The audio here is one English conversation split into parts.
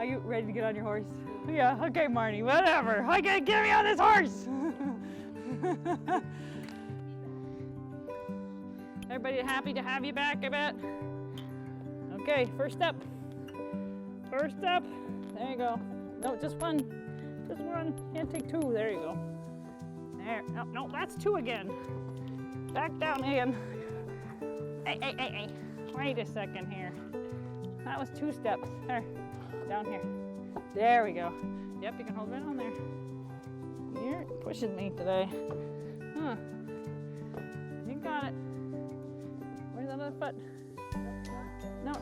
Are you ready to get on your horse? Yeah, okay, Marnie, whatever. Okay, get me on this horse. Everybody happy to have you back, I bet? Okay, first up. First up. There you go. No, just one. Just one. Can't take two. There you go. There. No, no, that's two again. Back down again. Hey. Wait a second here. That was 2 steps. There. Down here. There we go. Yep, you can hold right on there. You're pushing me today. Huh. You got it. Where's that other foot? No.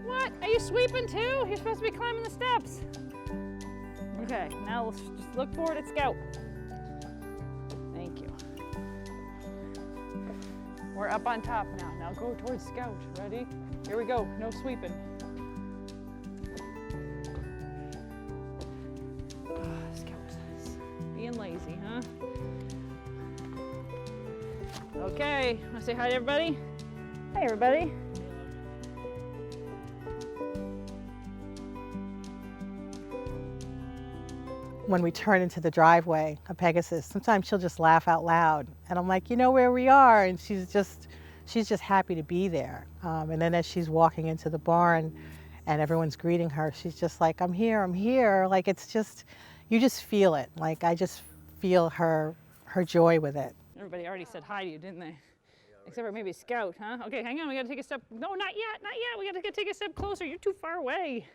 What? Are you sweeping too? You're supposed to be climbing the steps. Okay, now let's just look forward at Scout. Thank you. We're up on top now. Now go towards Scout. Ready? Here we go. No sweeping. Scout's being lazy, huh? Okay, want to say hi to everybody? Hi, everybody. When we turn into the driveway of Pegasus, sometimes she'll just laugh out loud. And I'm like, you know where we are? And she's just happy to be there. And then as she's walking into the barn and everyone's greeting her, she's just like, I'm here. Like, it's just, you just feel it. Like, I just feel her joy with it. Everybody already said hi to you, didn't they? Except for maybe Scout, huh? Okay, hang on, we gotta take a step. No, not yet. We gotta take a step closer. You're too far away.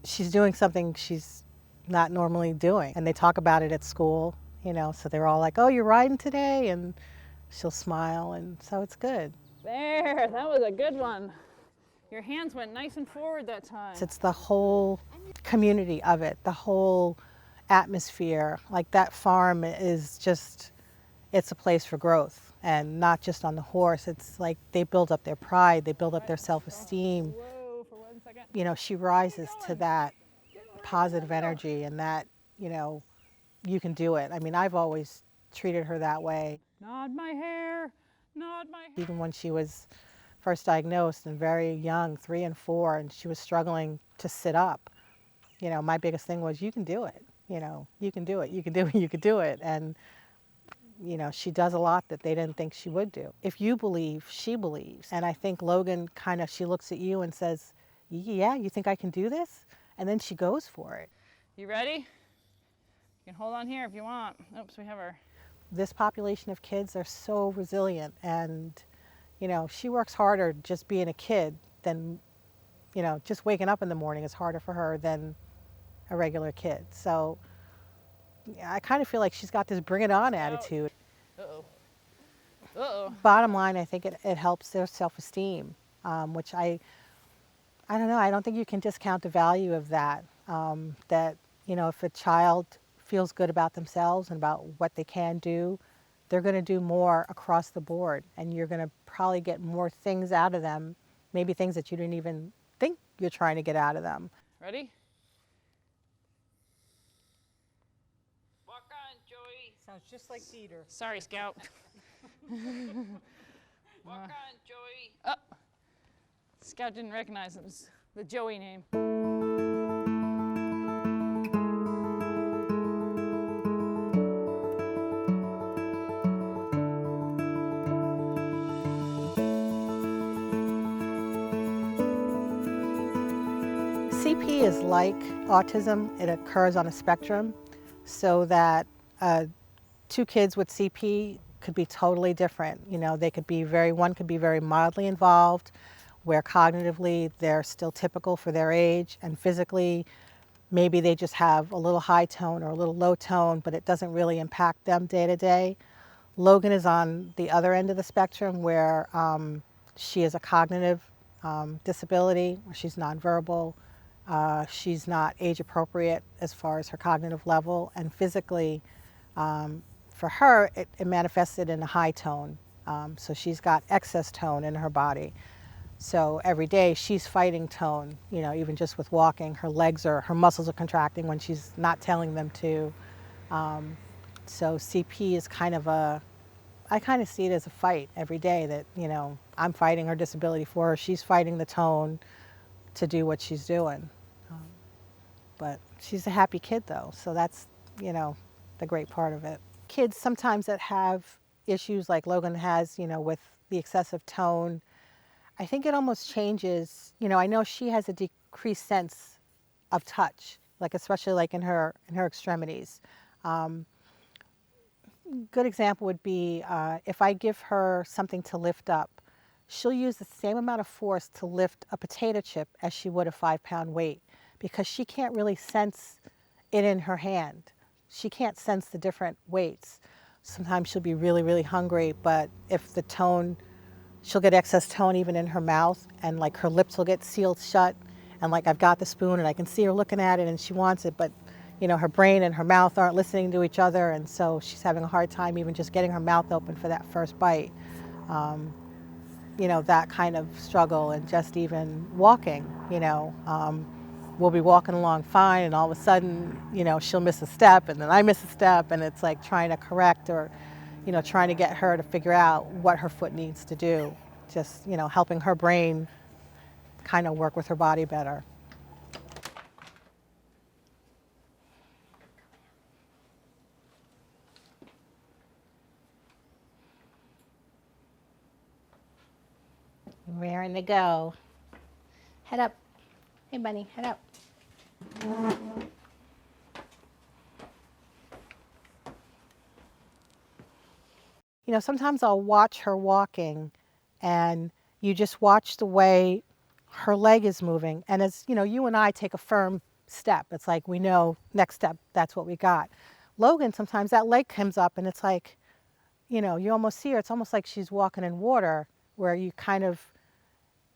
She's doing something she's not normally doing. And they talk about it at school, you know, so they're all like, oh, you're riding today? And she'll smile, and so it's good. There, that was a good one. Your hands went nice and forward that time. It's the whole community of it, the whole atmosphere. Like, that farm is just, it's a place for growth, and not just on the horse. It's like they build up their pride, they build up their self-esteem. Whoa, for 1 second. You know, she rises to that positive energy and that, you know, you can do it. I mean, I've always treated her that way. Nod my hair, nod my hair. Even when she was first diagnosed and very young, 3 and 4, and she was struggling to sit up, you know, my biggest thing was, you can do it. You know, you can do it, you can do it, you can do it. And, you know, she does a lot that they didn't think she would do. If you believe, she believes. And I think Logan kind of, she looks at you and says, yeah, you think I can do this? And then she goes for it. You ready? You can hold on here if you want. Oops, we have our... This population of kids are so resilient, and, you know, she works harder just being a kid than, you know, just waking up in the morning is harder for her than a regular kid. So I kind of feel like she's got this bring it on attitude. Uh-oh. Bottom line, I think it helps their self-esteem, which I don't know, I don't think you can discount the value of that. That, you know, if a child feels good about themselves and about what they can do, they're going to do more across the board, and you're going to probably get more things out of them, maybe things that you didn't even think you're trying to get out of them. Ready? Walk on, Joey. Sounds just like Peter. Sorry, Scout. Walk on, Joey. Oh. Scout didn't recognize it was the Joey name. CP is like autism. It occurs on a spectrum, so that 2 kids with CP could be totally different. You know, they could be one could be very mildly involved, where cognitively they're still typical for their age, and physically maybe they just have a little high tone or a little low tone, but it doesn't really impact them day to day. Logan is on the other end of the spectrum, where she has a cognitive disability, where she's nonverbal, she's not age appropriate as far as her cognitive level, and physically for her it manifested in a high tone. So she's got excess tone in her body. So every day she's fighting tone, you know, even just with walking, her muscles are contracting when she's not telling them to. So CP is kind of I kind of see it as a fight every day, that, you know, I'm fighting her disability for her, she's fighting the tone to do what she's doing. but she's a happy kid though, so that's, the great part of it. Kids sometimes that have issues like Logan has, with the excessive tone, I think it almost changes, I know she has a decreased sense of touch, like especially like in her extremities. Good example would be if I give her something to lift up, she'll use the same amount of force to lift a potato chip as she would a 5-pound weight, because she can't really sense it in her hand. She can't sense the different weights. Sometimes she'll be really, really hungry, but if the tone, she'll get excess tone even in her mouth, and like her lips will get sealed shut, and like I've got the spoon and I can see her looking at it and she wants it, but her brain and her mouth aren't listening to each other, and so she's having a hard time even just getting her mouth open for that first bite. That kind of struggle, and just even walking, we'll be walking along fine and all of a sudden, she'll miss a step and then I miss a step, and it's like trying to correct or, trying to get her to figure out what her foot needs to do. Just, helping her brain kind of work with her body better. Raring to go. Head up. Hey, bunny, head up. Sometimes I'll watch her walking and you just watch the way her leg is moving. And as you and I take a firm step, it's like we know next step, that's what we got. Logan, sometimes that leg comes up and it's like, you almost see her, it's almost like she's walking in water, where you kind of,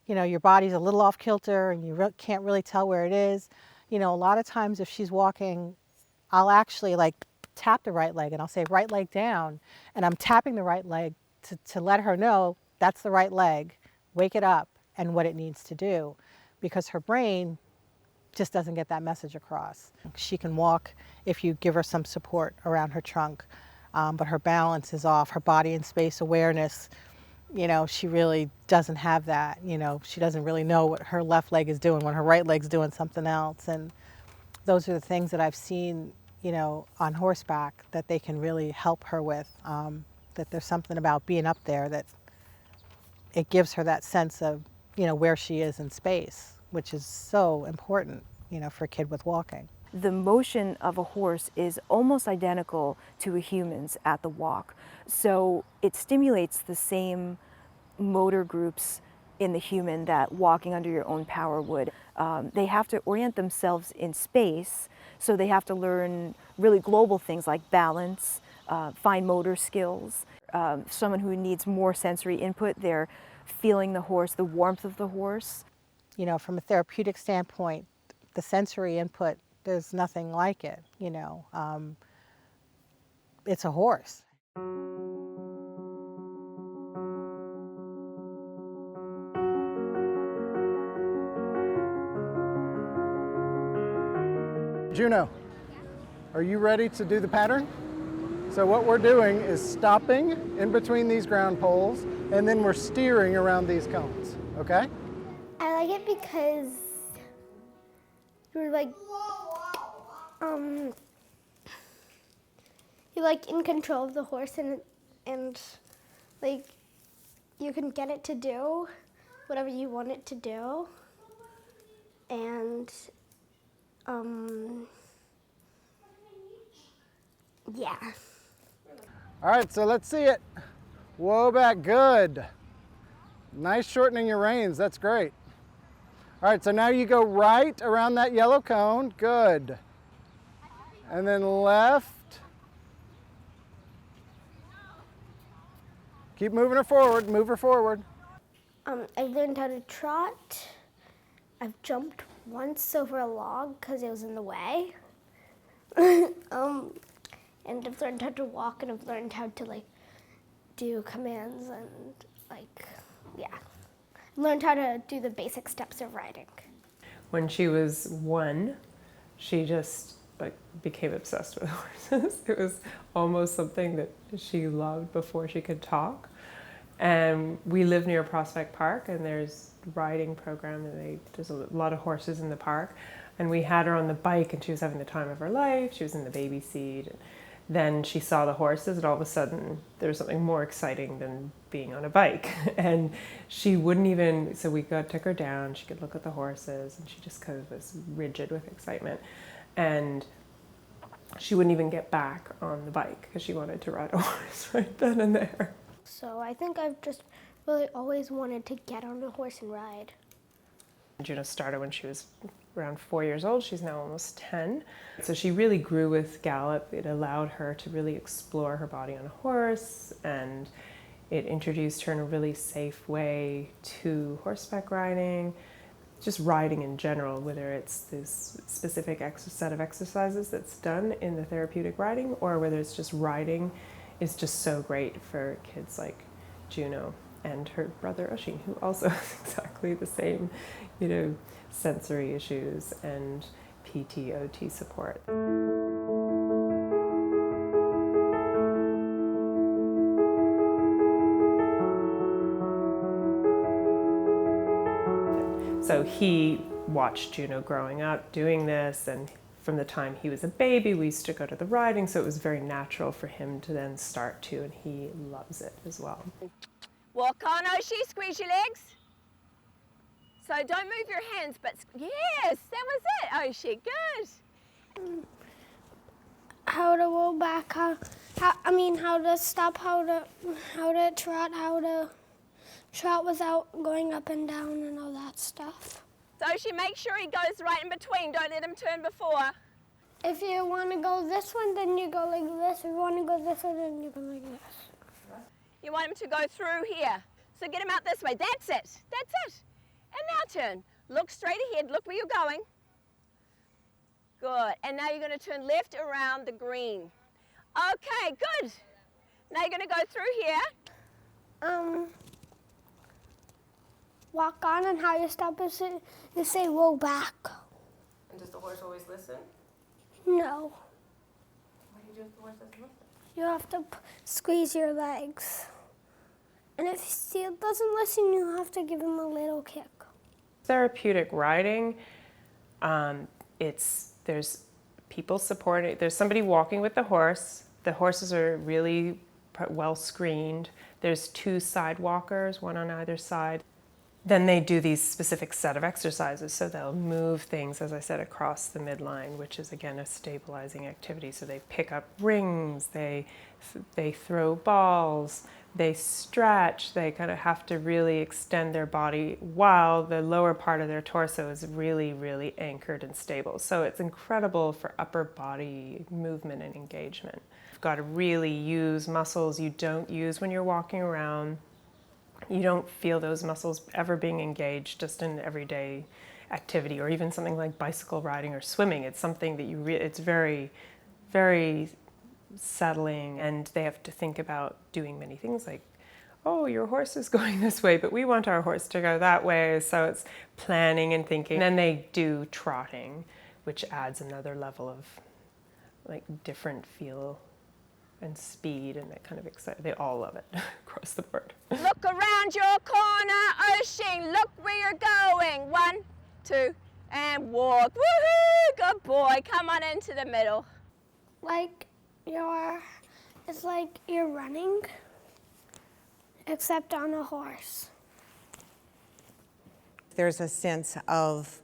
your body's a little off kilter and you can't really tell where it is. A lot of times if she's walking, I'll actually like tap the right leg and I'll say right leg down, and I'm tapping the right leg to let her know that's the right leg, wake it up, and what it needs to do, because her brain just doesn't get that message across. She can walk if you give her some support around her trunk, but her balance is off, her body and space awareness, she really doesn't have that. She doesn't really know what her left leg is doing when her right leg's doing something else. And those are the things that I've seen, on horseback that they can really help her with, that there's something about being up there that it gives her that sense of, where she is in space, which is so important, for a kid with walking. The motion of a horse is almost identical to a human's at the walk. So it stimulates the same motor groups in the human that walking under your own power would. They have to orient themselves in space, so they have to learn really global things like balance, fine motor skills. Someone who needs more sensory input, they're feeling the horse, the warmth of the horse. From a therapeutic standpoint, the sensory input, there's nothing like it, it's a horse. Juno, are you ready to do the pattern? So what we're doing is stopping in between these ground poles, and then we're steering around these cones, okay? I like it because you're like in control of the horse, and like you can get it to do whatever you want it to do, and yeah. All right, so let's see it. Whoa, back, good. Nice shortening your reins, that's great. All right, so now you go right around that yellow cone, good. And then left. Keep moving her forward, move her forward. I've learned how to trot. I've jumped once over a log because it was in the way. And I've learned how to walk, and I've learned how to do commands, and yeah. I've learned how to do the basic steps of riding. When she was 1, she just became obsessed with horses. It was almost something that she loved before she could talk. And we live near Prospect Park, and there's a riding program, and there's a lot of horses in the park. And we had her on the bike, and she was having the time of her life. She was in the baby seat. Then she saw the horses, and all of a sudden there was something more exciting than being on a bike. And she wouldn't even, so we took her down, she could look at the horses, and she just kind of was rigid with excitement. And she wouldn't even get back on the bike because she wanted to ride a horse right then and there. So I think I've just really always wanted to get on a horse and ride. Juno started when she was around 4 years old. She's now almost 10. So she really grew with gallop. It allowed her to really explore her body on a horse, and it introduced her in a really safe way to horseback riding, just riding in general, whether it's this specific set of exercises that's done in the therapeutic riding, or whether it's just riding is just so great for kids like Juno and her brother Oshin, who also has exactly the same, sensory issues and PT/OT support. So he watched Juno growing up doing this, and from the time he was a baby, we used to go to the riding, so it was very natural for him to then start to, and he loves it as well. Walk on, Oshi, squeeze your legs. So don't move your hands, but yes, that was it, Oshi, good. How to roll back, how to stop, how to trot without going up and down and all that stuff. So Oshi, make sure he goes right in between, don't let him turn before. If you want to go this one, then you go like this. If you want to go this one, then you go like this. You want him to go through here. So get him out this way, that's it, that's it. And now turn, look straight ahead, look where you're going. Good, and now you're going to turn left around the green. Okay, good. Now you're going to go through here. Walk on, and how you stop is you say roll back. And does the horse always listen? No. What do you do if the horse doesn't listen? You have to squeeze your legs. And if you see it doesn't listen, you have to give him a little kick. Therapeutic riding, there's people supporting, there's somebody walking with the horse. The horses are really well screened. There's 2 side walkers, one on either side. Then they do these specific set of exercises. So they'll move things, as I said, across the midline, which is again a stabilizing activity. So they pick up rings, they throw balls, they stretch, they kind of have to really extend their body while the lower part of their torso is really, really anchored and stable. So it's incredible for upper body movement and engagement. You've got to really use muscles you don't use when you're walking around. You don't feel those muscles ever being engaged just in everyday activity, or even something like bicycle riding or swimming. It's something that it's very, very settling, and they have to think about doing many things like, oh, your horse is going this way, but we want our horse to go that way. So it's planning and thinking. And then they do trotting, which adds another level of like different feel and speed, and that kind of exciting. They all love it across the board. Look around your corner, Oshin, look where you're going. 1, 2, and walk. Woohoo, good boy, come on into the middle. It's like you're running, except on a horse. There's a sense of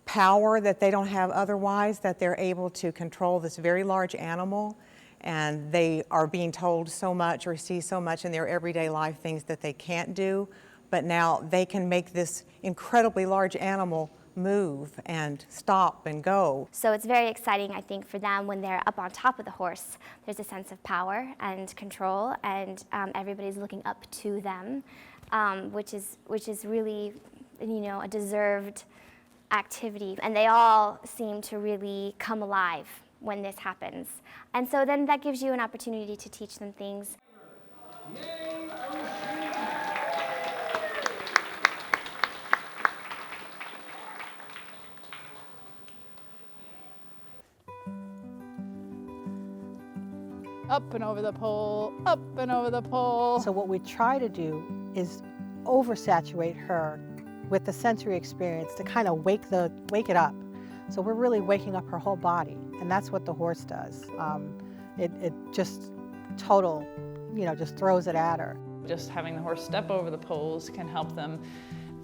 power that they don't have otherwise, that they're able to control this very large animal, and they are being told so much or see so much in their everyday life, things that they can't do, but now they can make this incredibly large animal move and stop and go. So it's very exciting, I think, for them when they're up on top of the horse. There's a sense of power and control, and everybody's looking up to them, which is really, a deserved activity. And they all seem to really come alive when this happens. And so then that gives you an opportunity to teach them things. Up and over the pole, up and over the pole. So what we try to do is oversaturate her with the sensory experience to kind of wake it up. So we're really waking up her whole body, and that's what the horse does. It just total, just throws it at her. Just having the horse step over the poles can help them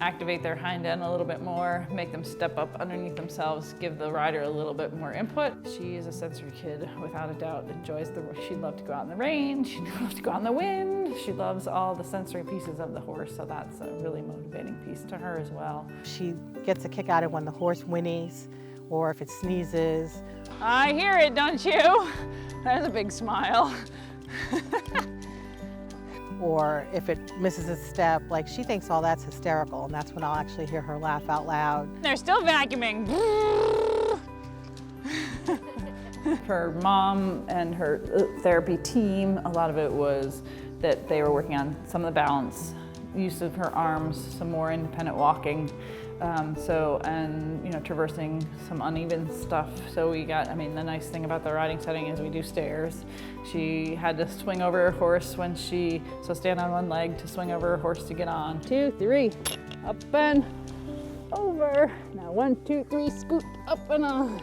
activate their hind end a little bit more, make them step up underneath themselves, give the rider a little bit more input. She is a sensory kid, without a doubt. She loved to go out in the rain, she loved to go out in the wind, she loves all the sensory pieces of the horse, so that's a really motivating piece to her as well. She gets a kick out of when the horse whinnies, or if it sneezes. I hear it, don't you? That's a big smile. Or if it misses a step, like she thinks all that's hysterical, and that's when I'll actually hear her laugh out loud. They're still vacuuming. Her mom and her therapy team, a lot of it was that they were working on some of the balance, use of her arms, some more independent walking, traversing some uneven stuff. So we got, the nice thing about the riding setting is we do stairs. She had to swing over her horse so stand on one leg to swing over her horse to get on. 2, 3, up and over. Now 1, 2, 3, scoot up and on.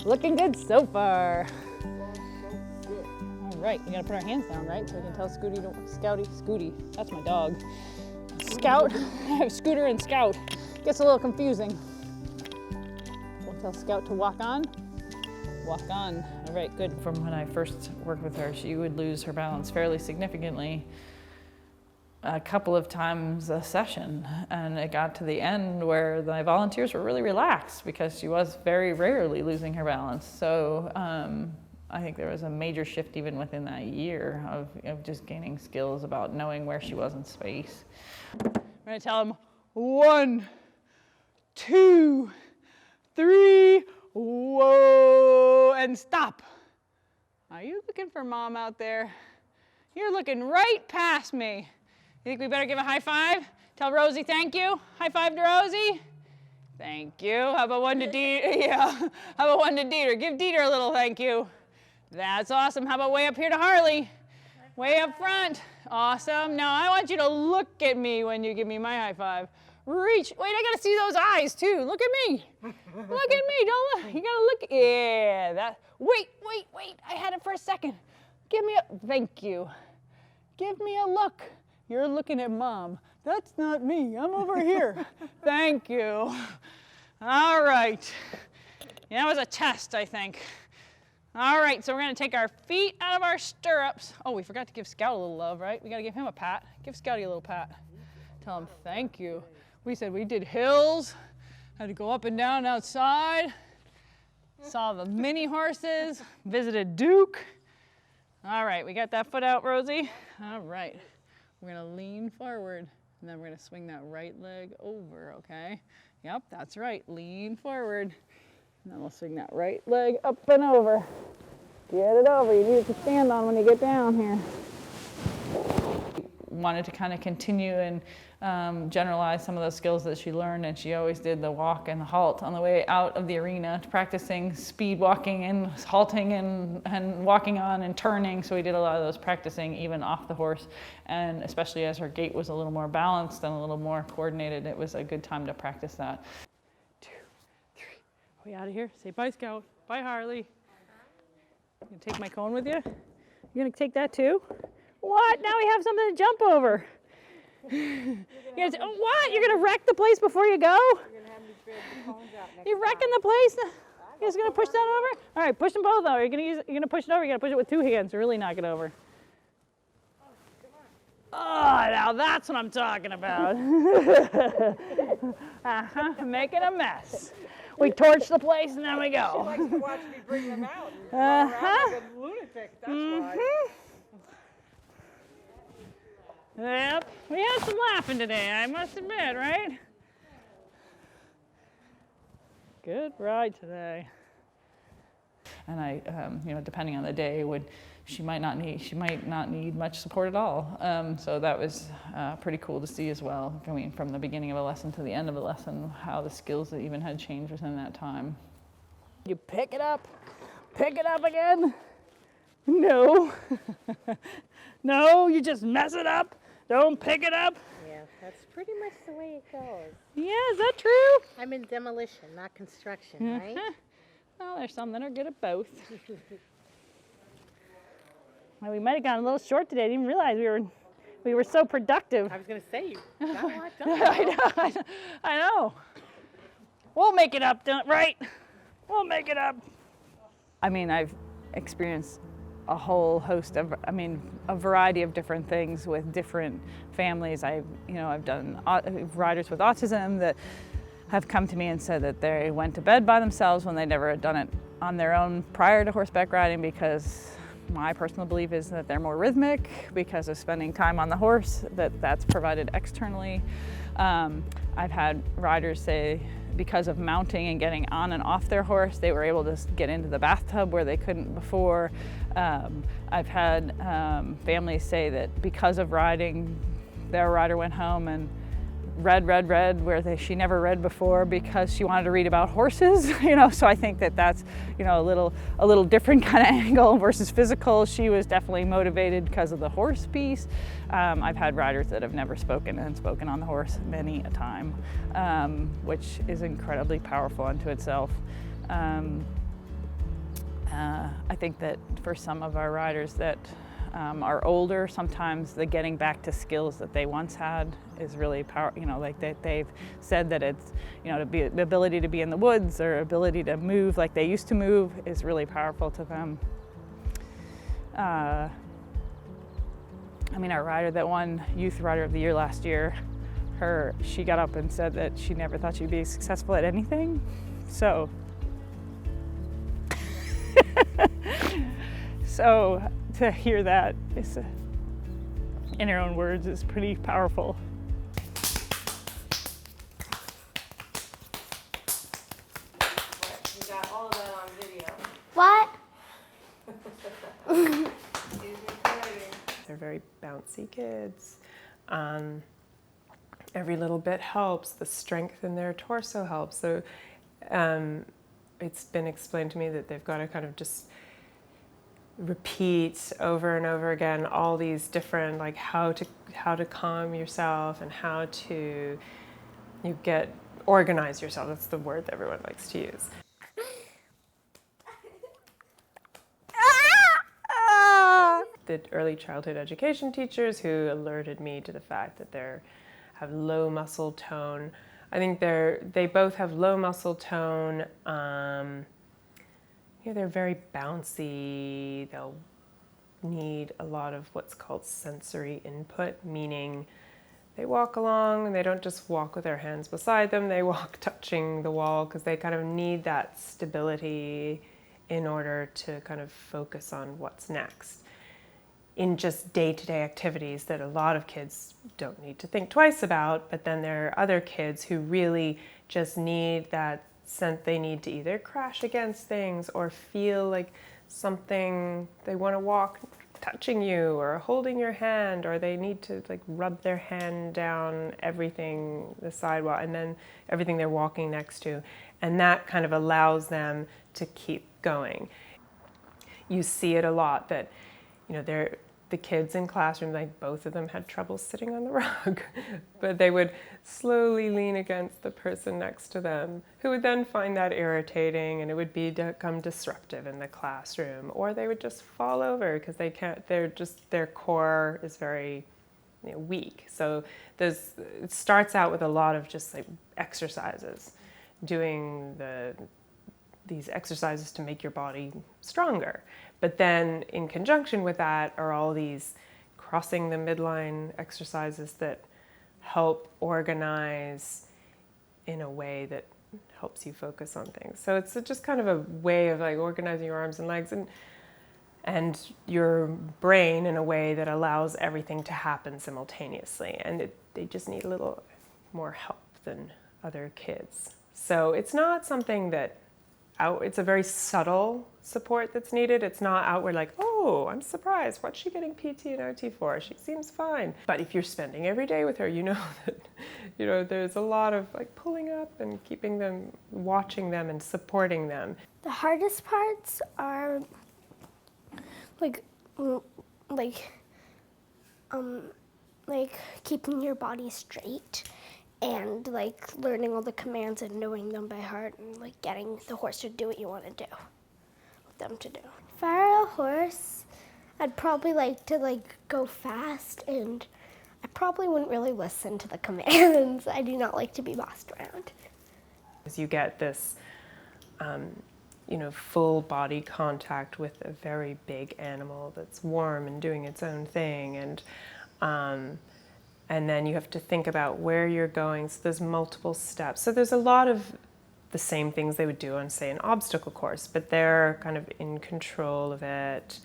Looking good so far. All right, we gotta put our hands down, right? So we can tell Scooty, that's my dog. Scout, I have Scooter and Scout. Gets a little confusing. We'll tell Scout to walk on. Walk on. All right, good. From when I first worked with her, she would lose her balance fairly significantly a couple of times a session. And it got to the end where the volunteers were really relaxed because she was very rarely losing her balance. So I think there was a major shift even within that year of just gaining skills about knowing where she was in space. We're gonna tell them 1, 2, 3, whoa, and stop. Are you looking for mom out there? You're looking right past me. You think we better give a high five? Tell Rosie thank you. High five to Rosie. Thank you. How about one to Dieter? Yeah. How about one to Dieter? Give Dieter a little thank you. That's awesome. How about way up here to Harley? Way up front. Awesome. Now I want you to look at me when you give me my high five. Reach. Wait, I gotta see those eyes too. Look at me. Look at me. Don't look. You gotta look. Yeah. That. Wait. I had it for a second. Give me a. Thank you. Give me a look. You're looking at mom. That's not me. I'm over here. Thank you. All right. Yeah, that was a test, I think. All right, so we're gonna take our feet out of our stirrups. Oh, we forgot to give Scout a little love, right? We gotta give him a pat. Give Scouty a little pat. Tell him thank you. We said we did hills, had to go up and down outside, saw the mini horses, visited Duke. All right, we got that foot out, Rosie? All right, we're gonna lean forward, and then we're gonna swing that right leg over, okay? Yep, that's right, lean forward. And then we'll swing that right leg up and over. Get it over. You need it to stand on when you get down here. Wanted to kind of continue and generalize some of those skills that she learned, and she always did the walk and the halt on the way out of the arena, practicing speed walking and halting and walking on and turning. So we did a lot of those practicing even off the horse, and especially as her gait was a little more balanced and a little more coordinated, it was a good time to practice that. Are we out of here? Say bye, Scout. Bye, Harley. You gonna take my cone with you? You gonna take that too? What? Now we have something to jump over. You're gonna what? You're gonna wreck the place before you go? You're wrecking the place? You're just gonna push that over? All right, push them both over. You're gonna push it over. You're gonna push it with 2 hands to really knock it over. Oh, now that's what I'm talking about. Making a mess. We torch the place and then we go. She likes to watch me bring them out and run around like a lunatic, that's why. Yep, we had some laughing today, I must admit, right? Good ride today. And I, depending on the day, she might not need much support at all. So that was pretty cool to see as well. I mean, from the beginning of a lesson to the end of a lesson, how the skills that even had changed within that time. You pick it up again. No. No, you just mess it up. Don't pick it up. Yeah, that's pretty much the way it goes. Yeah, is that true? I'm in demolition, not construction, right? Well, there's some that are good at both. Well, we might have gotten a little short today. I didn't realize we were so productive. I was going to say, you got a lot done. I know. We'll make it up, right? We'll make it up. I mean, I've experienced a whole host of, a variety of different things with different families. I've done riders with autism that have come to me and said that they went to bed by themselves when they never had done it on their own prior to horseback riding, because my personal belief is that they're more rhythmic because of spending time on the horse, that's provided externally. I've had riders say because of mounting and getting on and off their horse, they were able to get into the bathtub where they couldn't before. I've had families say that because of riding, their rider went home and read where she never read before because she wanted to read about horses, so I think that's a little different kind of angle versus physical. She was definitely motivated because of the horse piece. I've had riders that have never spoken and spoken on the horse many a time, which is incredibly powerful unto itself. I think that for some of our riders that are older, sometimes the getting back to skills that they once had is really powerful. They've said that it's, the ability to be in the woods or ability to move like they used to move is really powerful to them. Our rider that won Youth Rider of the Year last year, she got up and said that she never thought she'd be successful at anything. So, to hear that in her own words is pretty powerful. We got all of that on video. What? They're very bouncy kids. Every little bit helps. The strength in their torso helps. So it's been explained to me that they've got to kind of just repeat over and over again all these different, like how to calm yourself and how to organize yourself. That's the word that everyone likes to use. The early childhood education teachers who alerted me to the fact that they have low muscle tone. I think they both have low muscle tone. They're very bouncy. They'll need a lot of what's called sensory input, meaning they walk along and they don't just walk with their hands beside them, they walk touching the wall because they kind of need that stability in order to kind of focus on what's next. In just day-to-day activities that a lot of kids don't need to think twice about, but then there are other kids who really just need that sense. They need to either crash against things or feel like something, they want to walk touching you or holding your hand, or they need to like rub their hand down everything, the sidewalk, and then everything they're walking next to. And that kind of allows them to keep going. You see it a lot that, the kids in classrooms, like both of them had trouble sitting on the rug, but they would slowly lean against the person next to them, who would then find that irritating, and it would become disruptive in the classroom, or they would just fall over because they can't. Their core is very weak. So it starts out with a lot of just like exercises, doing these exercises to make your body stronger. But then in conjunction with that are all these crossing the midline exercises that help organize in a way that helps you focus on things. So it's just kind of a way of like organizing your arms and legs and your brain in a way that allows everything to happen simultaneously. And they just need a little more help than other kids. So it's not something that it's a very subtle support that's needed. It's not outward like, oh, I'm surprised. What's she getting PT and OT for? She seems fine. But if you're spending every day with her, that, there's a lot of like pulling up and keeping them, watching them and supporting them. The hardest parts are like keeping your body straight and like learning all the commands and knowing them by heart and like getting the horse to do what you want to do, them to do. If I were a horse, I'd probably like to like go fast, and I probably wouldn't really listen to the commands. I do not like to be bossed around. As you get this, full body contact with a very big animal that's warm and doing its own thing, and then you have to think about where you're going. So there's multiple steps. So there's a lot of the same things they would do on, say, an obstacle course, but they're kind of in control of it,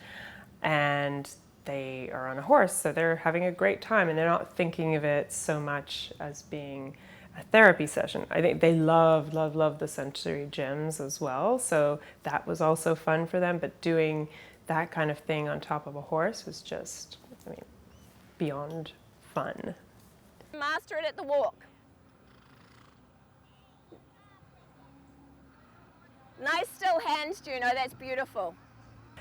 and they are on a horse, so they're having a great time, and they're not thinking of it so much as being a therapy session. I think they love the sensory gyms as well, so that was also fun for them, but doing that kind of thing on top of a horse was just, beyond fun. Master it at the walk. Nice still hands, Juno, that's beautiful.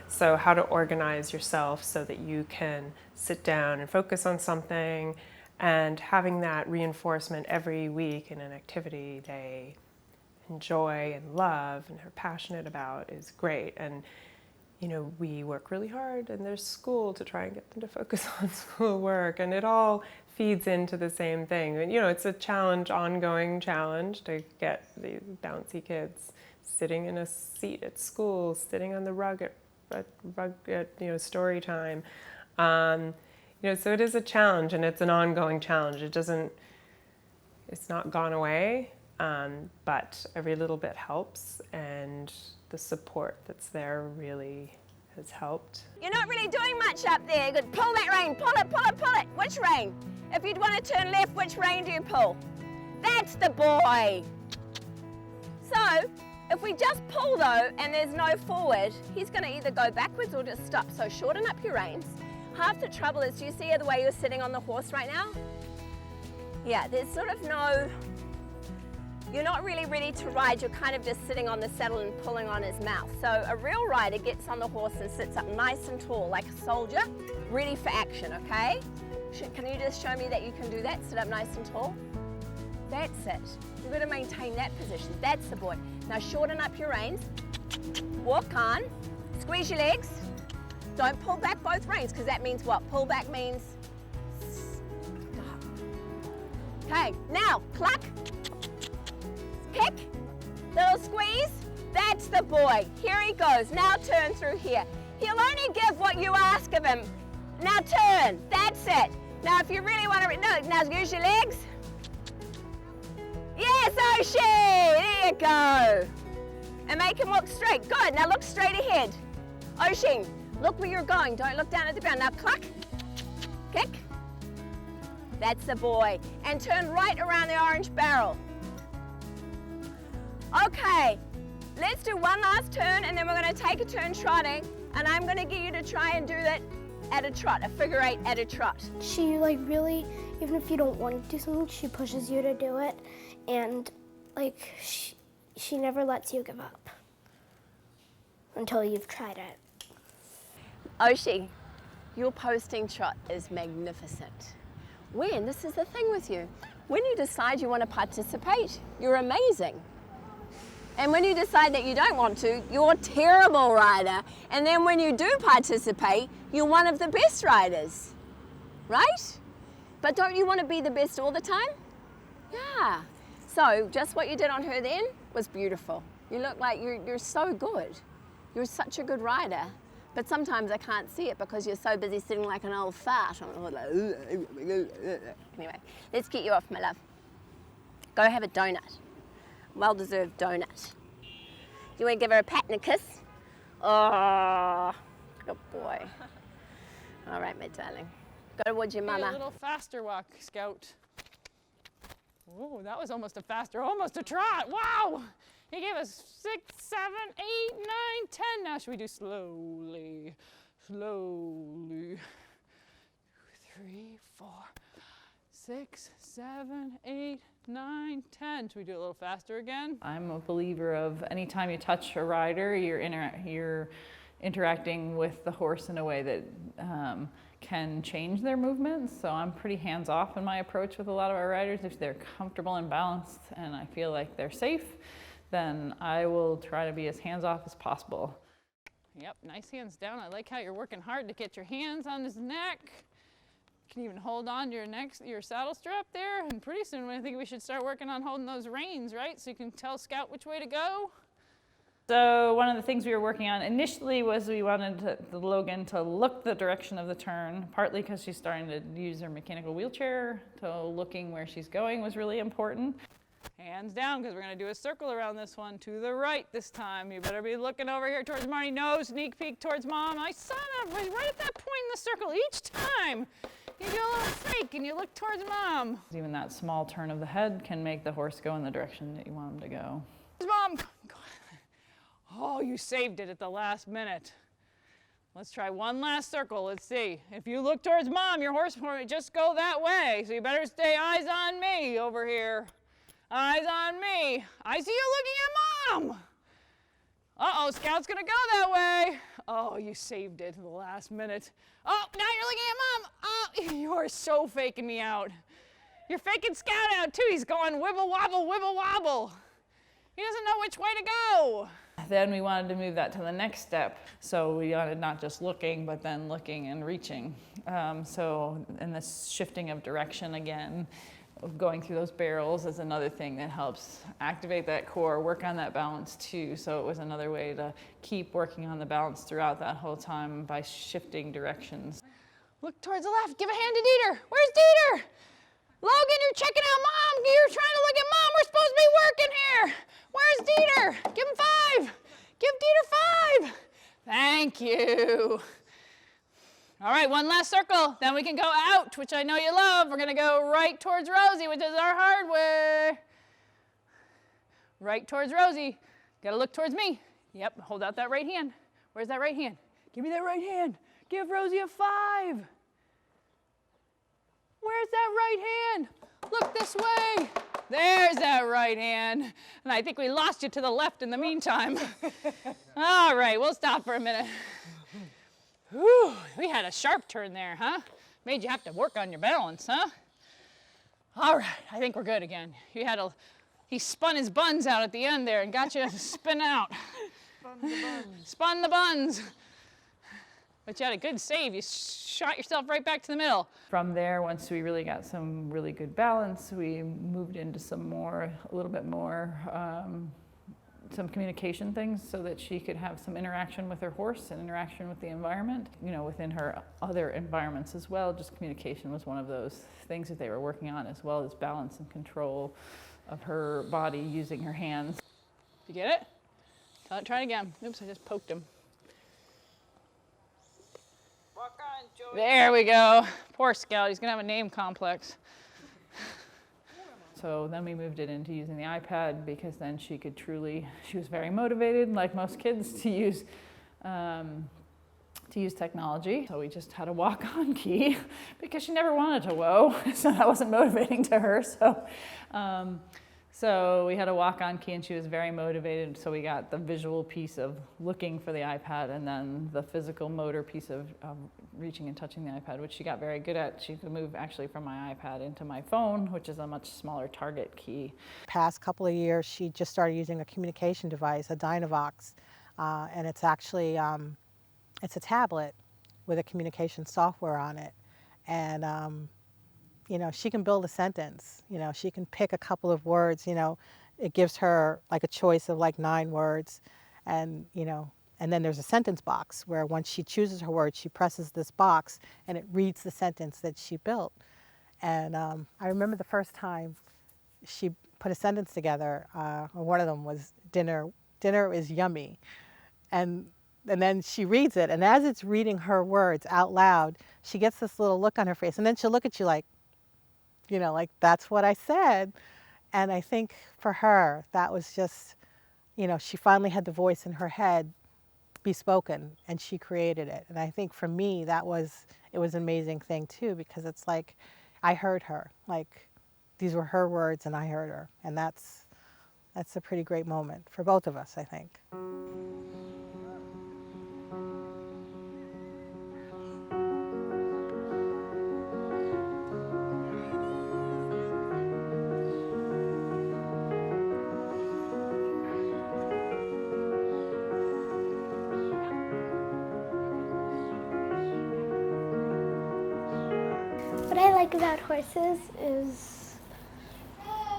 So how to organize yourself so that you can sit down and focus on something, and having that reinforcement every week in an activity they enjoy and love and are passionate about is great. And we work really hard, and there's school to try and get them to focus on schoolwork, and it all feeds into the same thing. And it's a challenge, ongoing challenge, to get these bouncy kids sitting in a seat at school, sitting on the rug at story time. So it is a challenge, and it's an ongoing challenge. It's not gone away, but every little bit helps, and the support that's there really has helped. You're not really doing much up there. Good. Pull that rein. Pull it, pull it, pull it. Which rein? If you'd want to turn left, which rein do you pull? That's the boy. So, if we just pull though, and there's no forward, he's going to either go backwards or just stop. So shorten up your reins. Half the trouble is, do you see the way you're sitting on the horse right now? Yeah, there's sort of you're not really ready to ride, you're kind of just sitting on the saddle and pulling on his mouth. So a real rider gets on the horse and sits up nice and tall, like a soldier, ready for action, okay? Can you just show me that you can do that, sit up nice and tall? That's it. You've got to maintain that position. That's the boy. Now shorten up your reins, walk on, squeeze your legs. Don't pull back both reins, because that means what? Pull back means stop. Okay, now cluck, pick, little squeeze. That's the boy. Here he goes. Now turn through here. He'll only give what you ask of him. Now turn. That's it. Now if you really want to, now use your legs. Yes, Oshi! There you go. And make him look straight. Good. Now look straight ahead. Oshi, look where you're going. Don't look down at the ground. Now cluck, kick. That's the boy. And turn right around the orange barrel. Okay, let's do one last turn, and then we're going to take a turn trotting, and I'm going to get you to try and do that at a trot, a figure 8 at a trot. She really, even if you don't want to do something, she pushes you to do it, and she never lets you give up until you've tried it. Oshi, your posting trot is magnificent. This is the thing with you, when you decide you want to participate, you're amazing. And when you decide that you don't want to, you're a terrible rider. And then when you do participate, you're one of the best riders, right? But don't you want to be the best all the time? Yeah. So just what you did on her then was beautiful. You look like you're so good. You're such a good rider. But sometimes I can't see it because you're so busy sitting like an old fart. Anyway, let's get you off, my love. Go have a donut. Well-deserved donut. You want to give her a pat and a kiss? Oh, good boy. All right, my darling. Go towards your mama. A little faster walk, Scout. Oh, that was almost a trot. Wow! He gave us 6, 7, 8, 9, 10. Now should we do slowly? 3, 4, 6, 7, 8, 9, 10. Should we do it a little faster again? I'm a believer of anytime you touch a rider, you're interacting with the horse in a way that can change their movements. So I'm pretty hands-off in my approach with a lot of our riders. If they're comfortable and balanced and I feel like they're safe, then I will try to be as hands-off as possible. Yep, nice hands down. I like how you're working hard to get your hands on his neck. You can even hold on to your saddle strap there, and pretty soon I think we should start working on holding those reins, right? So you can tell Scout which way to go. So one of the things we were working on initially was we wanted Logan to look the direction of the turn, partly because she's starting to use her mechanical wheelchair, so looking where she's going was really important. Hands down, because we're going to do a circle around this one to the right this time. You better be looking over here towards Marty. No sneak peek towards Mom. My son, right at that point in the circle each time. You do a little fake and you look towards Mom. Even that small turn of the head can make the horse go in the direction that you want him to go. Mom! Oh, you saved it at the last minute. Let's try one last circle. Let's see. If you look towards Mom, your horse will just go that way. So you better stay eyes on me over here. Eyes on me. I see you looking at Mom. Uh-oh, Scout's gonna go that way. Oh, you saved it at the last minute. Oh, now you're looking at Mom. Oh, you are so faking me out. You're faking Scout out too. He's going wibble wobble, wibble wobble. He doesn't know which way to go. Then we wanted to move that to the next step. So we wanted not just looking, but then looking and reaching. And this shifting of direction again, going through those barrels is another thing that helps activate that core, work on that balance too. So it was another way to keep working on the balance throughout that whole time by shifting directions. Look towards the left, give a hand to Dieter. Where's Dieter? Logan, you're checking out Mom. You're trying to look at Mom. We're supposed to be working here. Where's Dieter? Give him 5. Give Dieter 5. Thank you. All right, one last circle. Then we can go out, which I know you love. We're going to go right towards Rosie, which is our hard way. Right towards Rosie. Got to look towards me. Yep, hold out that right hand. Where's that right hand? Give me that right hand. Give Rosie a 5. Where's that right hand? Look this way. There's that right hand. And I think we lost you to the left in the meantime. All right, we'll stop for a minute. Whew, we had a sharp turn there, huh? Made you have to work on your balance, huh? All right, I think we're good again. He spun his buns out at the end there and got you to spin out. Spun the buns. But you had a good save. You shot yourself right back to the middle. From there, once we really got some really good balance, we moved into a little bit more, some communication things so that she could have some interaction with her horse and interaction with the environment. You know, within her other environments as well, just communication was one of those things that they were working on, as well as balance and control of her body using her hands. You get it? Try it again. Oops, I just poked him. There we go. Poor Scout, he's gonna have a name complex. So then we moved it into using the iPad because then she was very motivated, like most kids, to use technology. So we just had a walk-on key because she never wanted to whoa, so that wasn't motivating to her. So we had a walk-on key and she was very motivated. So we got the visual piece of looking for the iPad and then the physical motor piece of reaching and touching the iPad, which she got very good at. She could move actually from my iPad into my phone, which is a much smaller target key. Past couple of years, she just started using a communication device, a Dynavox, and it's actually, it's a tablet with a communication software on it. And you know, she can build a sentence, you know, she can pick a couple of words, you know, it gives her like a choice of like 9 words and, you know, and then there's a sentence box where once she chooses her words, she presses this box and it reads the sentence that she built. And I remember the first time she put a sentence together, one of them was dinner is yummy. And then she reads it, and as it's reading her words out loud, she gets this little look on her face, and then she'll look at you like, you know, like, that's what I said. And I think for her, that was just, you know, she finally had the voice in her head be spoken, and she created it. And I think for me, it was an amazing thing too, because it's like, I heard her, like, these were her words and I heard her. And that's a pretty great moment for both of us, I think. like about horses is,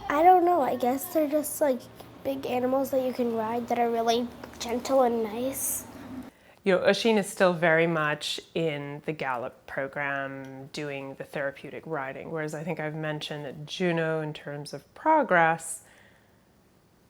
I don't know, I guess they're just like big animals that you can ride that are really gentle and nice. You know, Oisin is still very much in the gallop program doing the therapeutic riding, whereas I think I've mentioned that Juno, in terms of progress,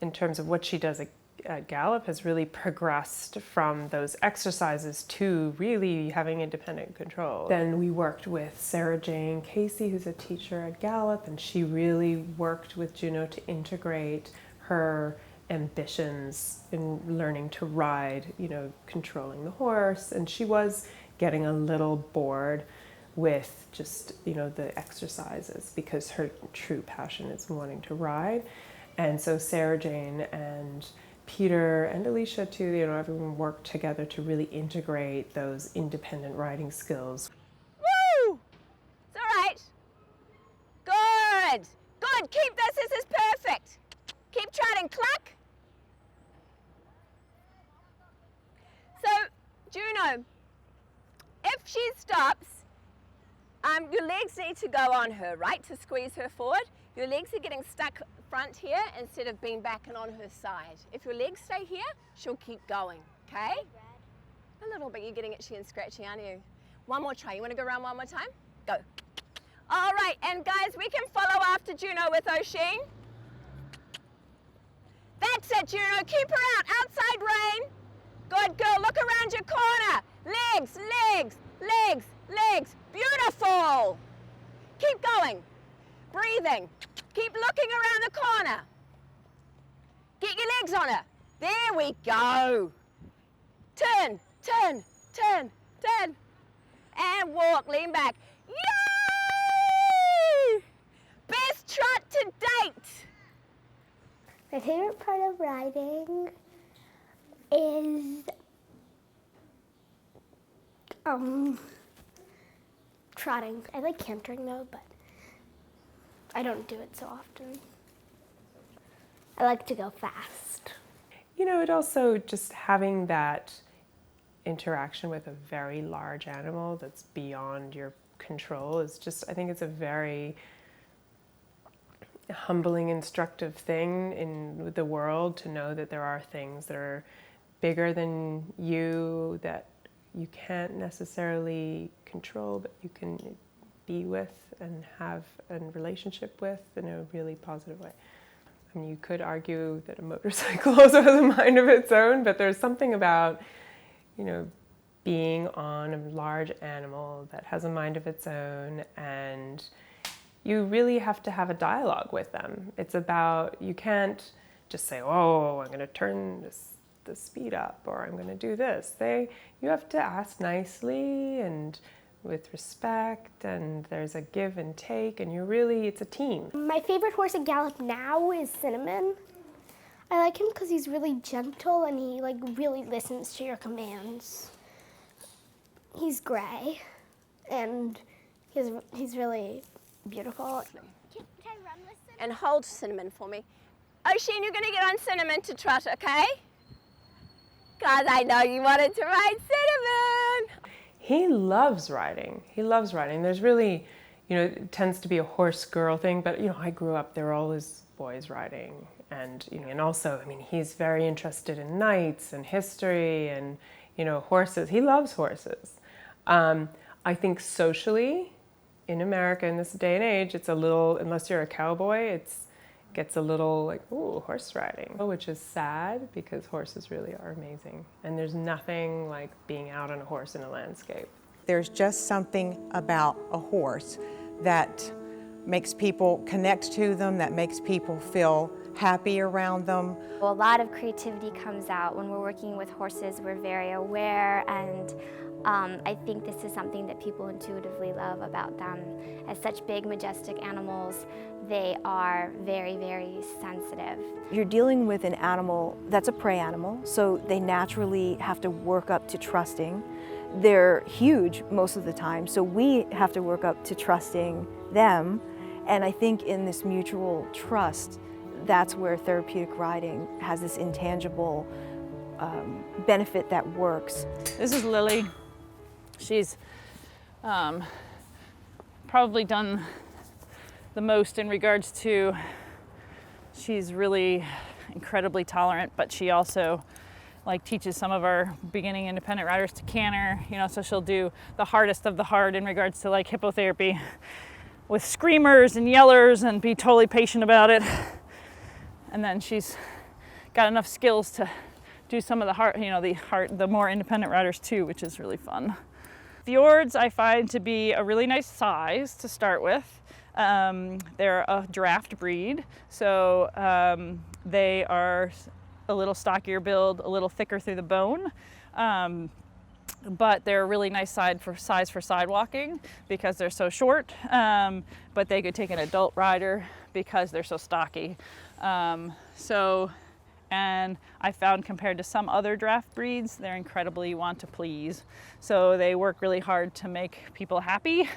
in terms of what she does at gallop, has really progressed from those exercises to really having independent control. Then we worked with Sarah Jane Casey, who's a teacher at gallop, and she really worked with Juno to integrate her ambitions in learning to ride, you know, controlling the horse. And she was getting a little bored with just, you know, the exercises because her true passion is wanting to ride. And so Sarah Jane and Peter and Alicia too, you know, everyone worked together to really integrate those independent riding skills. Woo! It's all right. Good. Good. Keep this. This is perfect. Keep trotting. Cluck. So, Juno, if she stops, your legs need to go on her, right, to squeeze her forward. Your legs are getting stuck front here instead of being back and on her side. If your legs stay here, she'll keep going, okay? A little bit. You're getting itchy and scratchy, aren't you? One more try. You want to go around one more time? Go. All right, and guys, we can follow after Juno with Oisin. That's it, Juno. Keep her out. Outside rein. Good girl. Look around your corner. Legs, legs, legs, legs. Beautiful. Keep going. Breathing. Keep looking around the corner. Get your legs on her. There we go. Turn, turn, turn, turn. And walk. Lean back. Yay! Best trot to date. My favorite part of riding is trotting. I like cantering though, but I don't do it so often. I like to go fast. You know, it also just having that interaction with a very large animal that's beyond your control is just, I think it's a very humbling, instructive thing in the world to know that there are things that are bigger than you that you can't necessarily control, but you can be with and have a relationship with in a really positive way. I mean, you could argue that a motorcycle also has a mind of its own, but there's something about, you know, being on a large animal that has a mind of its own, and you really have to have a dialogue with them. It's about, you can't just say, oh, I'm going to turn the speed up, or I'm going to do this. You have to ask nicely and with respect, and there's a give and take, and it's a team. My favorite horse at gallop now is Cinnamon. I like him because he's really gentle and he like really listens to your commands. He's gray and he's really beautiful. Can I run with Cinnamon? And hold Cinnamon for me. Oisin, you're going to get on Cinnamon to trot, okay? Because I know you wanted to ride Cinnamon. He loves riding. He loves riding. There's really, you know, it tends to be a horse-girl thing, but, you know, I grew up, there were always boys riding. And, you know, and also, I mean, he's very interested in knights and history and, you know, horses. He loves horses. I think socially, in America in this day and age, it's a little, unless you're a cowboy, it gets a little like, ooh, horse riding, which is sad because horses really are amazing. And there's nothing like being out on a horse in a landscape. There's just something about a horse that makes people connect to them, that makes people feel happy around them. A lot of creativity comes out when we're working with horses. We're very aware, and I think this is something that people intuitively love about them. As such big, majestic animals, they are very, very sensitive. You're dealing with an animal that's a prey animal, so they naturally have to work up to trusting. They're huge most of the time, so we have to work up to trusting them. And I think in this mutual trust, that's where therapeutic riding has this intangible benefit that works. This is Lily. She's probably done the most in regards to, she's really incredibly tolerant, but she also like teaches some of our beginning independent riders to canter, you know, so she'll do the hardest of the hard in regards to like hippotherapy with screamers and yellers and be totally patient about it. And then she's got enough skills to do some of the hard, you know, the more independent riders too, which is really fun. Fjords I find to be a really nice size to start with. They're a draft breed, so they are a little stockier build, a little thicker through the bone, but they're a really nice size for sidewalking because they're so short, but they could take an adult rider because they're so stocky. And I found compared to some other draft breeds, they're incredibly want to please. So they work really hard to make people happy,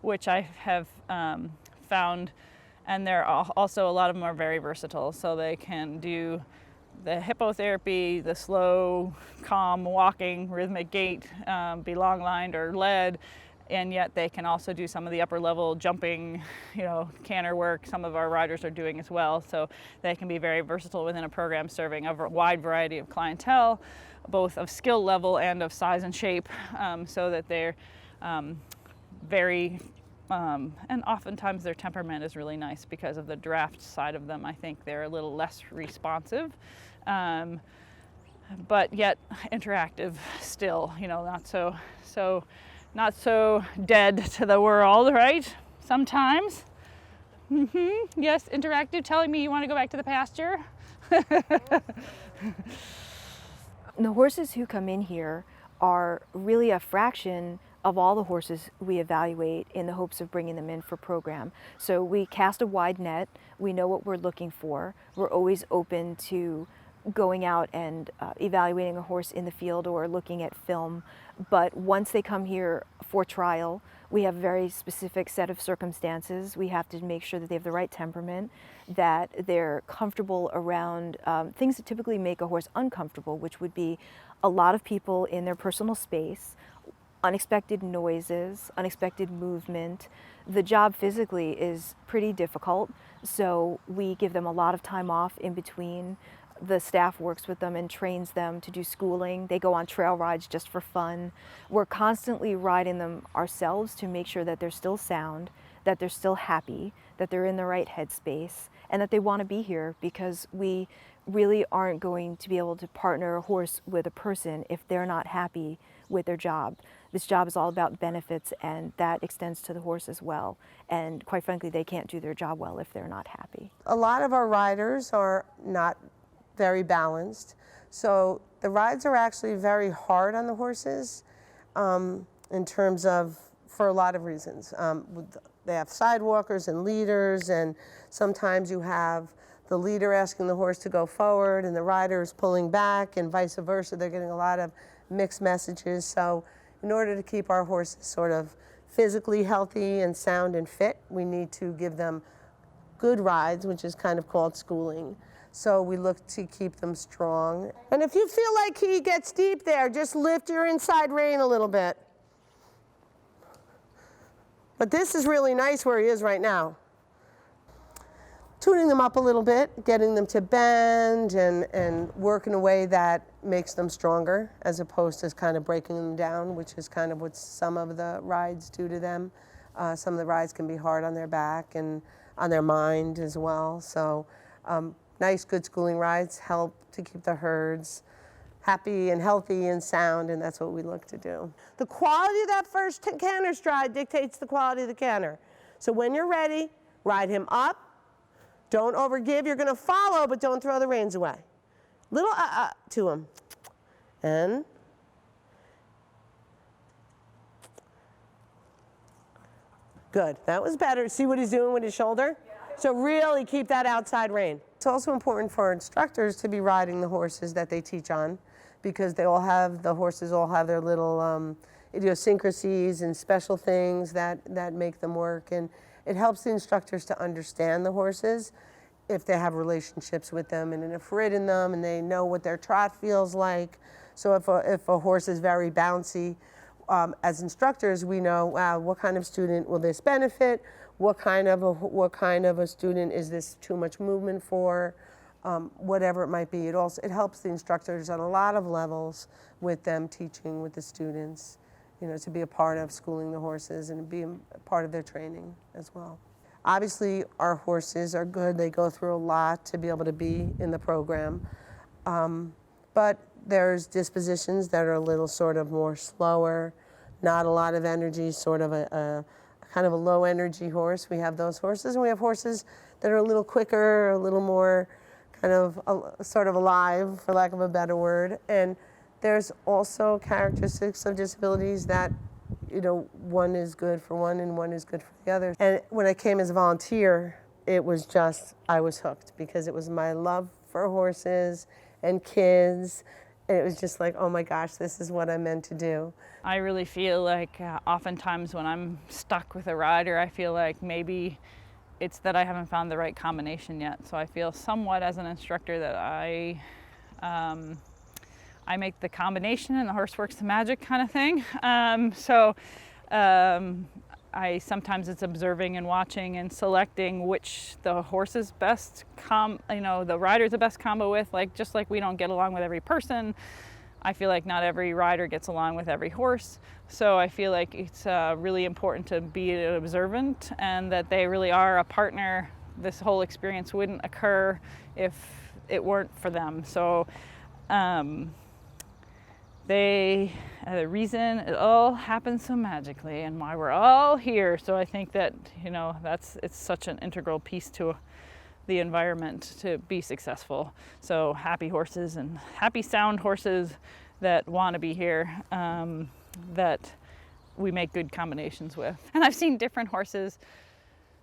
which I have found. And they're also, a lot of them are very versatile. So they can do the hippotherapy, the slow, calm walking, rhythmic gait, be long lined or led. And yet they can also do some of the upper level jumping, you know, canter work. Some of our riders are doing as well. So they can be very versatile within a program serving a wide variety of clientele, both of skill level and of size and shape, so that they're very, and oftentimes their temperament is really nice because of the draft side of them. I think they're a little less responsive, but yet interactive still, you know, not so dead to the world, right? Sometimes. Yes, interactive, telling me you want to go back to the pasture. The horses who come in here are really a fraction of all the horses we evaluate in the hopes of bringing them in for program. So we cast a wide net. We know what we're looking for. We're always open to going out and evaluating a horse in the field or looking at film. But once they come here for trial, we have a very specific set of circumstances. We have to make sure that they have the right temperament, that they're comfortable around things that typically make a horse uncomfortable, which would be a lot of people in their personal space, unexpected noises, unexpected movement. The job physically is pretty difficult, so we give them a lot of time off in between. The staff works with them and trains them to do schooling. They go on trail rides just for fun. We're constantly riding them ourselves to make sure that they're still sound, that they're still happy, that they're in the right headspace, and that they want to be here, because we really aren't going to be able to partner a horse with a person if they're not happy with their job. This job is all about benefits, and that extends to the horse as well. And quite frankly, they can't do their job well if they're not happy. A lot of our riders are not very balanced, so the rides are actually very hard on the horses in terms of, for a lot of reasons. They have sidewalkers and leaders, and sometimes you have the leader asking the horse to go forward and the rider is pulling back, and vice versa. They're getting a lot of mixed messages. So in order to keep our horses sort of physically healthy and sound and fit, we need to give them good rides, which is kind of called schooling. So we look to keep them strong. And if you feel like he gets deep there, just lift your inside rein a little bit. But this is really nice where he is right now. Tuning them up a little bit, getting them to bend and work in a way that makes them stronger, as opposed to kind of breaking them down, which is kind of what some of the rides do to them. Some of the rides can be hard on their back and on their mind as well. So nice, good schooling rides help to keep the herds happy and healthy and sound, and that's what we look to do. The quality of that first canter stride dictates the quality of the canter. So when you're ready, ride him up. Don't overgive. You're going to follow, but don't throw the reins away. Little to him. And good. That was better. See what he's doing with his shoulder? Yeah. So really keep that outside rein. It's also important for instructors to be riding the horses that they teach on, because they all have, the horses all have their little idiosyncrasies and special things that make them work. And it helps the instructors to understand the horses if they have relationships with them and have ridden them and they know what their trot feels like. So if a horse is very bouncy, as instructors, we know, wow, what kind of student will this benefit? What kind of a student is this too much movement for? Whatever it might be. It helps the instructors on a lot of levels with them teaching with the students, you know, to be a part of schooling the horses and be a part of their training as well. Obviously, our horses are good. They go through a lot to be able to be in the program. But there's dispositions that are a little sort of more slower, not a lot of energy, sort of a kind of a low energy horse. We have those horses, and we have horses that are a little quicker, a little more kind of sort of alive, for lack of a better word. And there's also characteristics of disabilities that, you know, one is good for one and one is good for the other. And when I came as a volunteer, it was just, I was hooked because it was my love for horses and kids. And it was just like, oh my gosh, this is what I'm meant to do. I really feel like oftentimes when I'm stuck with a rider, I feel like maybe it's that I haven't found the right combination yet. So I feel somewhat as an instructor that I make the combination and the horse works the magic kind of thing. I sometimes it's observing and watching and selecting which the horse is best, the rider's the best combo with, like just like we don't get along with every person. I feel like not every rider gets along with every horse. So I feel like it's really important to be observant and that they really are a partner. This whole experience wouldn't occur if it weren't for them. So the reason it all happens so magically and why we're all here. So I think that, you know, it's such an integral piece to the environment to be successful. So happy horses and happy sound horses that want to be here, that we make good combinations with. And I've seen different horses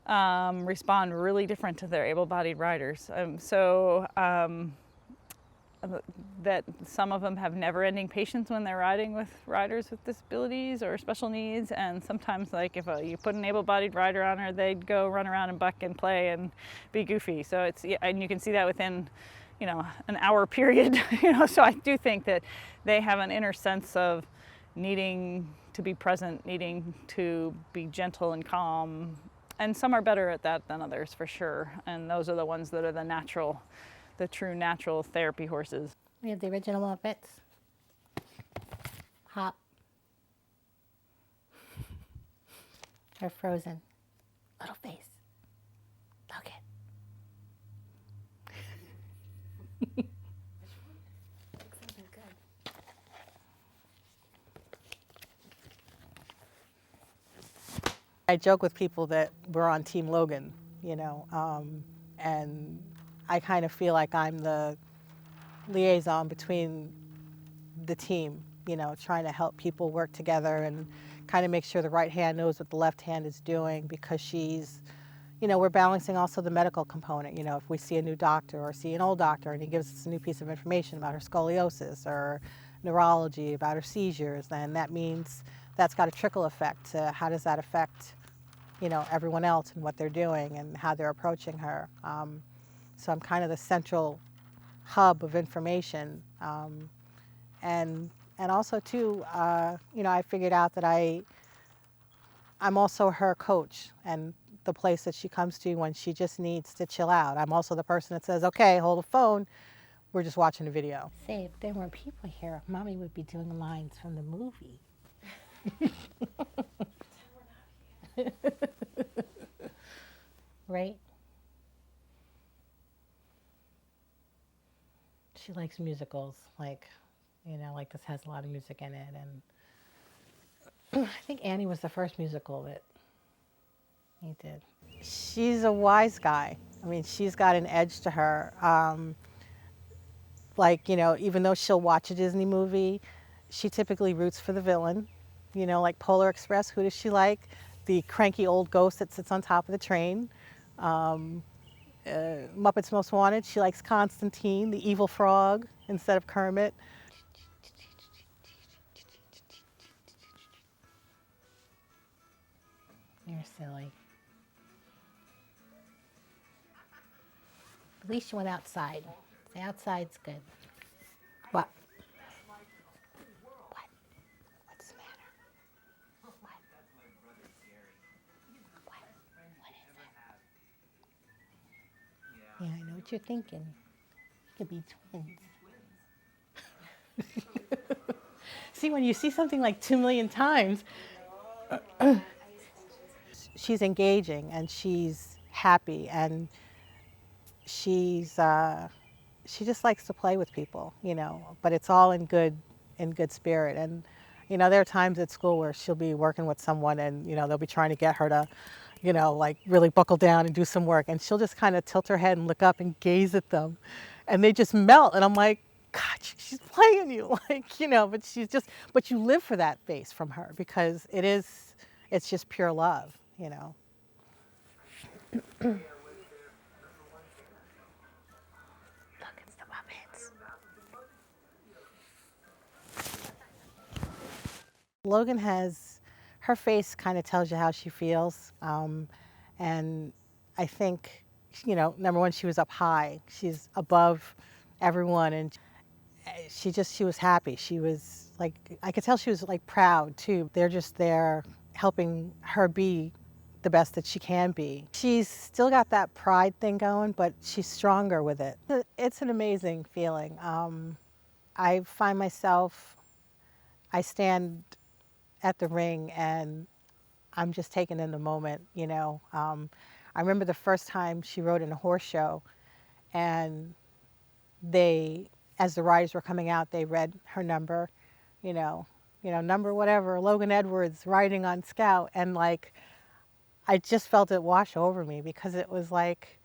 respond really different to their able-bodied riders. That some of them have never-ending patience when they're riding with riders with disabilities or special needs, and sometimes, like, if you put an able-bodied rider on her, they'd go run around and buck and play and be goofy. So and you can see that within, you know, an hour period. You know, so I do think that they have an inner sense of needing to be present, needing to be gentle and calm, and some are better at that than others, for sure. And those are the ones that are the true natural therapy horses. We have the original Muppets. Hop. Or Frozen. Little face. Okay. I joke with people that we're on Team Logan, you know, and I kind of feel like I'm the liaison between the team, you know, trying to help people work together and kind of make sure the right hand knows what the left hand is doing, because she's, you know, we're balancing also the medical component. You know, if we see a new doctor or see an old doctor and he gives us a new piece of information about her scoliosis or neurology, about her seizures, then that means that's got a trickle effect to how does that affect, you know, everyone else and what they're doing and how they're approaching her. So I'm kind of the central hub of information. And also too, you know, I figured out that I'm also her coach and the place that she comes to when she just needs to chill out. I'm also the person that says, okay, hold the phone, we're just watching a video. Say, if there weren't people here, Mommy would be doing lines from the movie. Right? She likes musicals, like, you know, like this has a lot of music in it. And I think Annie was the first musical that he did. She's a wise guy. I mean, she's got an edge to her. Like, you know, even though she'll watch a Disney movie, she typically roots for the villain. You know, like Polar Express, who does she like? The cranky old ghost that sits on top of the train. Muppets Most Wanted, she likes Constantine, the evil frog, instead of Kermit. You're silly. At least you went outside. The outside's good. What? What? What's the matter? what you're thinking. You could be twins. See, when you see something like 2 million times, she's engaging and she's happy and she just likes to play with people, you know, but it's all in good spirit. And, you know, there are times at school where she'll be working with someone and, you know, they'll be trying to get her to, you know, like really buckle down and do some work. And she'll just kind of tilt her head and look up and gaze at them. And they just melt. And I'm like, God, she's playing you, like, you know, but you live for that face from her because it's just pure love, you know. Logan her face kind of tells you how she feels. And I think, you know, number one, she was up high. She's above everyone. And she was happy. She was like, I could tell she was like proud too. They're just there helping her be the best that she can be. She's still got that pride thing going, but she's stronger with it. It's an amazing feeling. I find myself, I stand at the ring and I'm just taken in the moment, you know. I remember the first time she rode in a horse show and as the riders were coming out, they read her number, you know, number whatever, Logan Edwards riding on Scout. And like, I just felt it wash over me because it was like,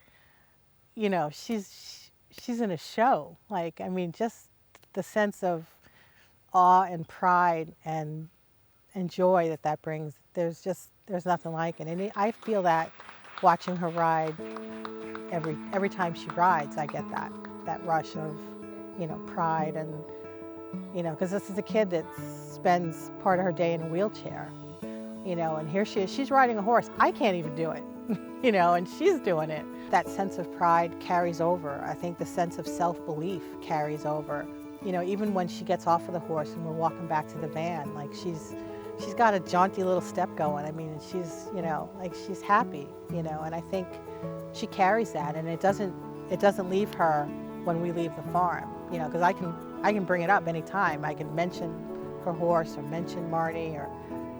you know, she's in a show. Like, I mean, just the sense of awe and pride and joy that brings, there's nothing like it. And I feel that watching her ride every time she rides, I get that rush of, you know, pride and, you know, because this is a kid that spends part of her day in a wheelchair, you know, and here she is, she's riding a horse. I can't even do it, you know, and she's doing it. That sense of pride carries over. I think the sense of self-belief carries over. You know, even when she gets off of the horse and we're walking back to the van, like she's got a jaunty little step going. I mean, she's, you know, like she's happy, you know, and I think she carries that, and it doesn't leave her when we leave the farm, you know, because I can bring it up anytime. I can mention her horse or mention Marty or,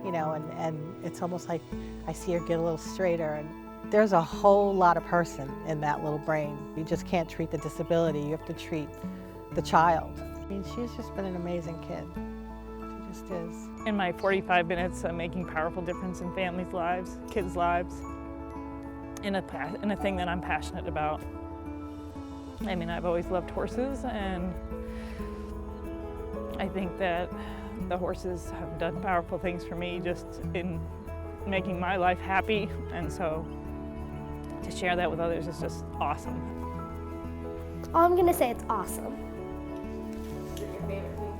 you know, and it's almost like I see her get a little straighter. And there's a whole lot of person in that little brain. You just can't treat the disability. You have to treat the child. I mean, she's just been an amazing kid. She just is. In my 45 minutes, I'm making powerful difference in families' lives, kids' lives, in a thing that I'm passionate about. I mean, I've always loved horses, and I think that the horses have done powerful things for me just in making my life happy, and so to share that with others is just awesome. All I'm gonna say, it's awesome. Is it your favorite thing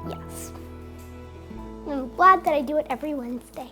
to do? Yes. I'm glad that I do it every Wednesday.